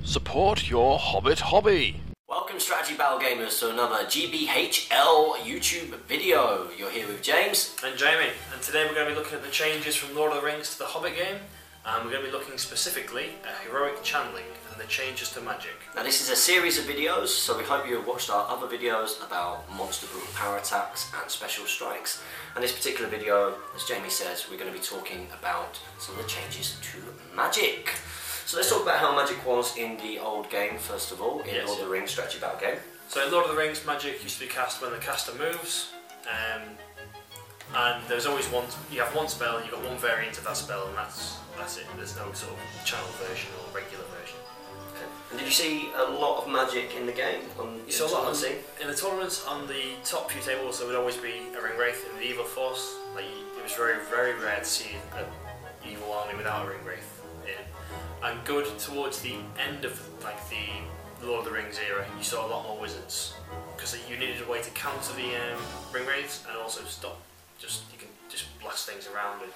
Support your Hobbit hobby. Welcome Strategy Battle Gamers to another GBHL YouTube video. You're here with James and Jamie, and today we're going to be looking at the changes from Lord of the Rings to the Hobbit game, and we're going to be looking specifically at heroic channeling and the changes to magic. Now this is a series of videos, so we hope you have watched our other videos about monster brutal power attacks and special strikes. And this particular video, as Jamie says, we're going to be talking about some of the changes to magic. So let's talk about how magic was in the old game first of all, in Lord of the Rings Strategy Battle game. So in Lord of the Rings, magic used to be cast when the caster moves, and there's always one. You have one spell, you've got one variant of that spell, and that's it. There's no sort of channel version or regular version. Okay. And did you see a lot of magic in the game? You saw a lot in the tournaments. On the top few tables, there would always be a ring wraith in the evil force. Like it was very, very rare to see an evil army without a ring wraith in. And good towards the end of the Lord of the Rings era, you saw a lot more wizards because you needed a way to counter the ring wraiths and also stop. You can just blast things around and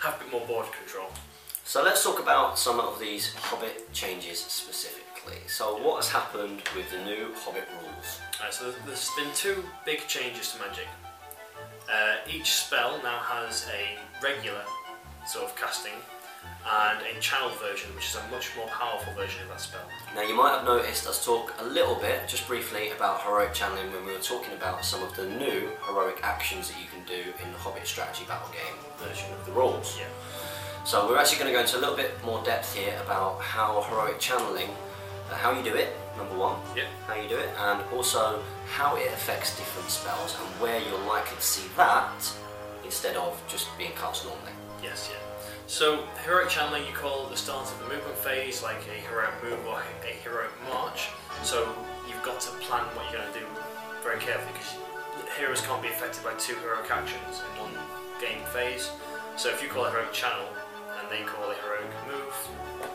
have a bit more board control. So let's talk about some of these Hobbit changes specifically. So what has happened with the new Hobbit rules? So there's been two big changes to magic. Each spell now has a regular sort of casting and a channel version, which is a much more powerful version of that spell. Now you might have noticed us talk a little bit, just briefly, about heroic channeling when we were talking about some of the new heroic actions that you can do in the Hobbit Strategy Battle game version of the rules. Yeah. So we're actually going to go into a little bit more depth here about how heroic channeling, how you do it, number one, how you do it, and also how it affects different spells and where you're likely to see that instead of just being cast normally. Yes, yeah. So heroic channeling you call at the start of the movement phase, like a heroic move or a heroic march. So you've got to plan what you're going to do very carefully because heroes can't be affected by two heroic actions in one game phase. So if you call a heroic channel and they call a heroic move,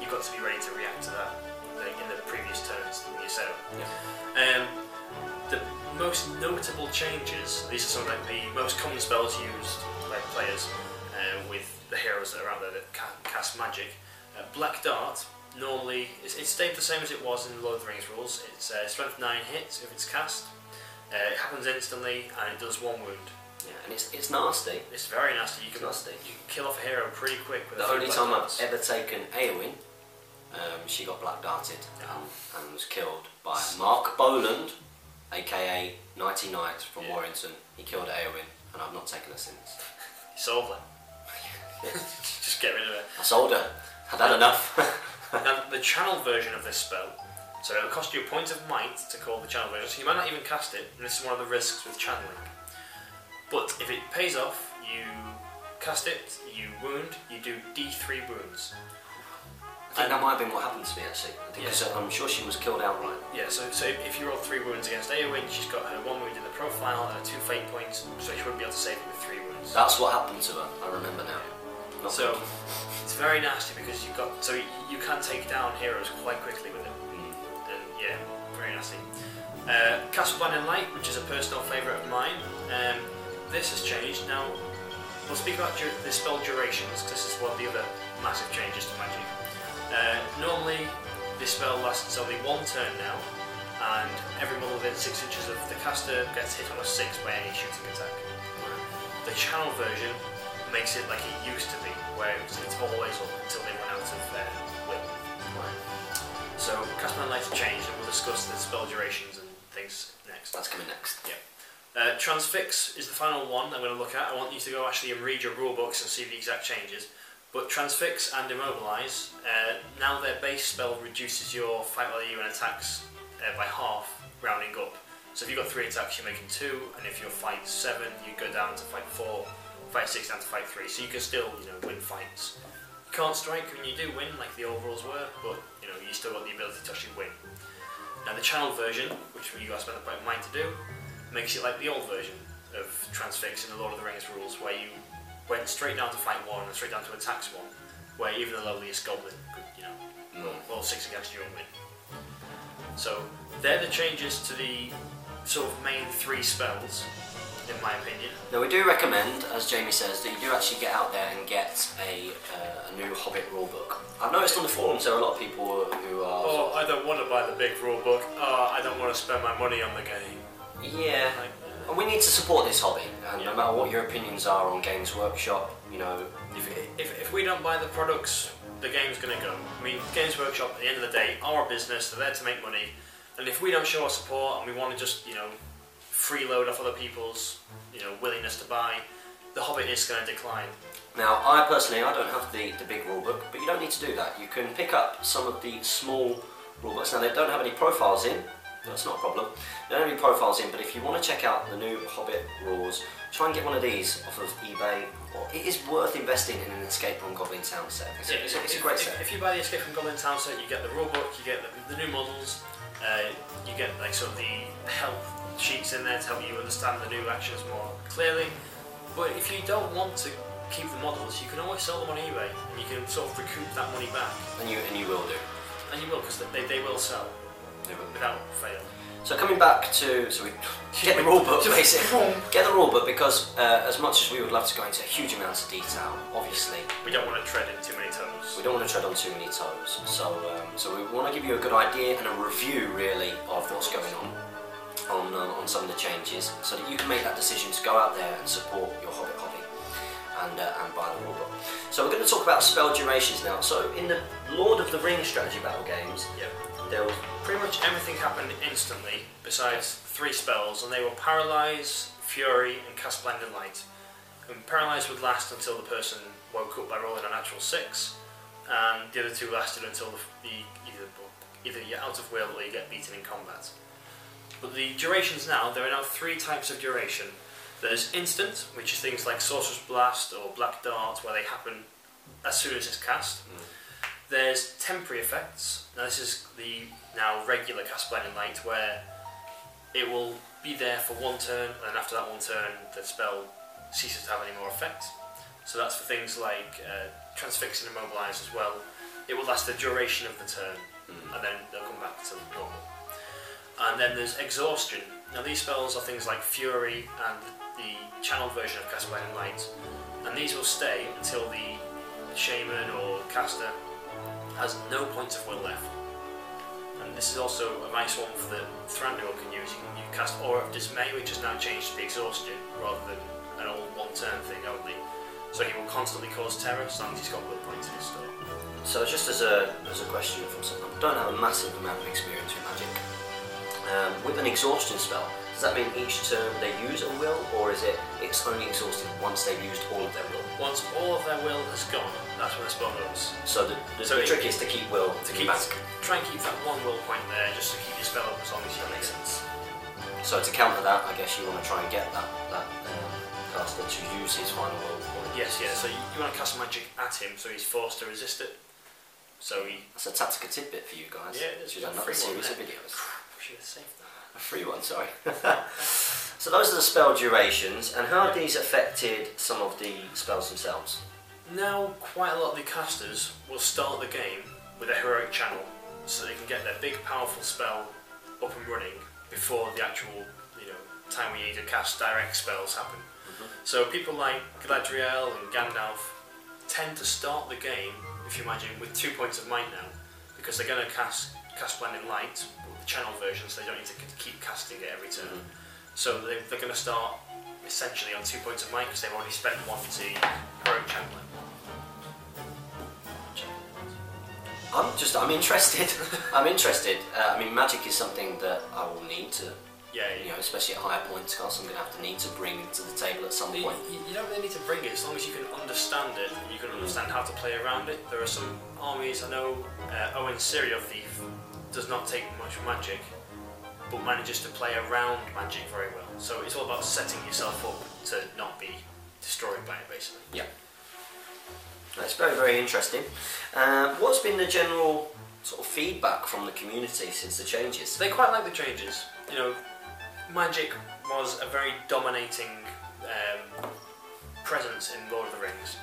you've got to be ready to react to that in the previous turns in your setup. Yeah. The most notable changes, these are some of the most common spells used by players with the heroes that are out there that cast magic. Black Dart, normally, it stayed the same as it was in the Lord of the Rings rules. It's strength 9 hits if it's cast. It happens instantly and it does 1 wound. Yeah, and it's nasty. It's very nasty. You can kill off a hero pretty quick with the only time I've ever taken Eowyn, she got black darted and was killed by Mark Boland, aka Nighty Knight from Warrington. He killed Eowyn and I've not taken her since. You sold her. Just get rid of it. I sold her. I'd had enough. Now, the channel version of this spell, so it'll cost you a point of might to call the channel version, so you might not even cast it, and this is one of the risks with channeling. But if it pays off, you cast it, you wound, you do D3 wounds. I think that might have been what happened to me actually, because I'm sure she was killed outright. Yeah, so if you roll 3 wounds against Eowyn, she's got her 1 wound in the profile and 2 fate points, so she wouldn't be able to save it with 3 wounds. That's what happened to her, I remember now. So it's very nasty because you can take down heroes quite quickly with it. And yeah, very nasty. Castle Blinding Light, which is a personal favourite of mine. This has changed. Now we'll speak about the spell durations because this is one of the other massive changes to magic. Normally this spell lasts only 1 turn now, and everyone within 6 inches of the caster gets hit on a 6 by any shooting attack. The channel version makes it like it used to be, where it's always up until they run out of will. So Castle Blinding Light's changed, and we'll discuss the spell durations and things next. That's coming next. Yeah. Transfix is the final one I'm going to look at. I want you to go actually and read your rule books and see the exact changes. But Transfix and Immobilize, now their base spell reduces your fight value and attacks by half, rounding up. So if you've got 3 attacks, you're making 2, and if you're fight 7, you go down to fight 4. Fight 6 down to fight 3, so you can still, win fights. You can't strike when you do win, like the old rules were, but you still got the ability to actually win. Now the channel version, which you guys spent a point of mind to do, makes it like the old version of Transfix in the Lord of the Rings rules, where you went straight down to fight 1 and straight down to attacks 1, where even the lowliest goblin could, roll 6 against you and win. So they're the changes to the sort of main 3 spells. in my opinion. Now we do recommend, as Jamie says, that you do actually get out there and get a new Hobbit rulebook. I've noticed on the forums there are a lot of people who are... Oh, I don't want to buy the big rulebook. Oh, I don't want to spend my money on the game. Yeah, and we need to support this hobby, and no matter what your opinions are on Games Workshop, you know... If we don't buy the products, the game's going to go. I mean, Games Workshop, at the end of the day, are a business, they're there to make money, and if we don't show our support and we want to just, you know, freeload off other people's, you know, willingness to buy, the Hobbit is going to decline. Now, I don't have the big rulebook, but you don't need to do that. You can pick up some of the small rulebooks. Now, they don't have any profiles in, that's not a problem. They don't have any profiles in, but if you want to check out the new Hobbit rules, try and get one of these off of eBay. It is worth investing in an Escape from Goblin Town set. It's a great set. If you buy the Escape from Goblin Town set, you get the rulebook, you get the new models, you get like sort of the help sheets in there to help you understand the new actions more clearly. But if you don't want to keep the models, you can always sell them on eBay, and you can sort of recoup that money back. And you will do. And you will, because they will sell. They will. Without fail. So coming back to, get the rulebook basically. Get the rulebook because as much as we would love to go into huge amounts of detail, obviously we don't want to tread in too many toes. We don't want to tread on too many toes. So we want to give you a good idea and a review really of what's going on some of the changes, so that you can make that decision to go out there and support your Hobbit hobby and buy the rulebook. So we're going to talk about spell durations now. So in the Lord of the Rings strategy battle games, there was pretty much everything happened instantly, besides 3 spells, and they were Paralyze, Fury, and Cast Blinding Light. And Paralyze would last until the person woke up by rolling a natural 6, and the other 2 lasted until either you're out of will or you get beaten in combat. But the durations now, there are now 3 types of duration. There's instant, which is things like Sorcerer's Blast or Black Dart, where they happen as soon as it's cast. There's temporary effects. Now this is the now regular Cast Blinding Light, where it will be there for 1 turn, and then after that 1 turn, the spell ceases to have any more effect. So that's for things like Transfix and Immobilize as well. It will last the duration of the turn, and then they'll come back to normal. And then there's Exhaustion. Now these spells are things like Fury and the channeled version of Cast Blinding Light, and these will stay until the Shaman or Caster has no points of will left. And this is also a nice one for the Thranduil can use. You can cast Aura of Dismay, which has now changed to be Exhaustion, rather than an old 1-turn thing only. So he will constantly cause terror as long as he's got will points in his store. So just as a question from someone who don't have a massive amount of experience with Magic, with an Exhaustion spell, does that mean each turn they use a will, or is it's only exhausted once they've used all of their will? Once all of their will has gone, that's when the spell goes. So the trick is to keep will back. Try and keep that 1 will point there, just to keep your spell up as long as you That makes need it. sense. So to counter that, I guess you want to try and get that caster to use his final will point. Yes, yeah. So you want to cast magic at him, so he's forced to resist it. So That's a tactical tidbit for you guys. Yeah, it's Should have another series of videos. should have saved that. A free one, sorry. So those are the spell durations, and how have these affected some of the spells themselves? Now, quite a lot of the casters will start the game with a heroic channel, so they can get their big, powerful spell up and running before the actual, time we need to cast direct spells happen. So people like Galadriel and Gandalf tend to start the game, if you imagine, with 2 points of might now, because they're going to cast Blinding Light, the channel version, so they don't need to keep casting it every turn. So they're going to start essentially on 2 points of might because they've already spent 1 to heroic channeling. I'm interested. I'm interested. I mean, magic is something that I will need to, especially at higher points cost, I'm going to have to need to bring to the table at some point. You don't really need to bring it, as long as you can understand it and you can understand how to play around it. There are some armies, I know Owen Serial Thief does not take much magic, but manages to play around magic very well. So it's all about setting yourself up to not be destroyed by it, basically. Yeah. That's very, very interesting. What's been the general sort of feedback from the community since the changes? They quite like the changes. Magic was a very dominating presence in Lord of the Rings,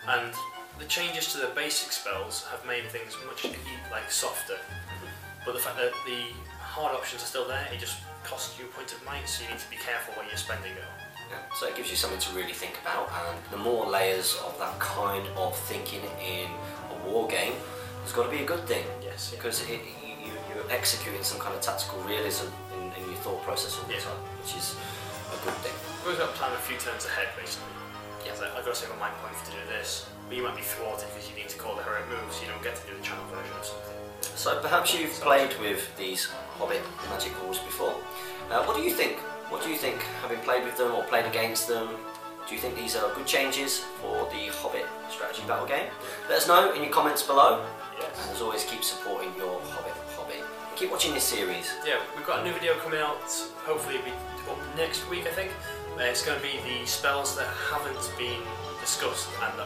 and the changes to the basic spells have made things much softer. But the fact that the hard options are still there, it just costs you a point of might, so you need to be careful what you're spending it on. Yeah, so it gives you something to really think about, and the more layers of that kind of thinking in a war game has got to be a good thing. Yes. Yeah. Because you're executing some kind of tactical realism in your thought process all the time, which is a good thing. We've always got to plan a few turns ahead, basically. Yeah. So I've got to save on my point to do this, but you might be thwarted because you need to call the heroic move, so you don't get to do the channel version or something. So perhaps you've played with these Hobbit magic rules before. What do you think? What do you think, having played with them or played against them? Do you think these are good changes for the Hobbit strategy battle game? Let us know in your comments below. Yes. And as always, keep supporting your Hobbit hobby. Keep watching this series. Yeah, we've got a new video coming out, hopefully it'll be up next week, I think. It's going to be the spells that haven't been discussed and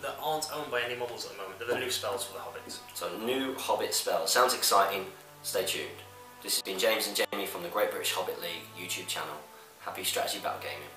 that aren't owned by any models at the moment. They're the new spells for the Hobbits. So new Hobbit spells. Sounds exciting. Stay tuned. This has been James and Jamie from the Great British Hobbit League YouTube channel. Happy strategy battle gaming.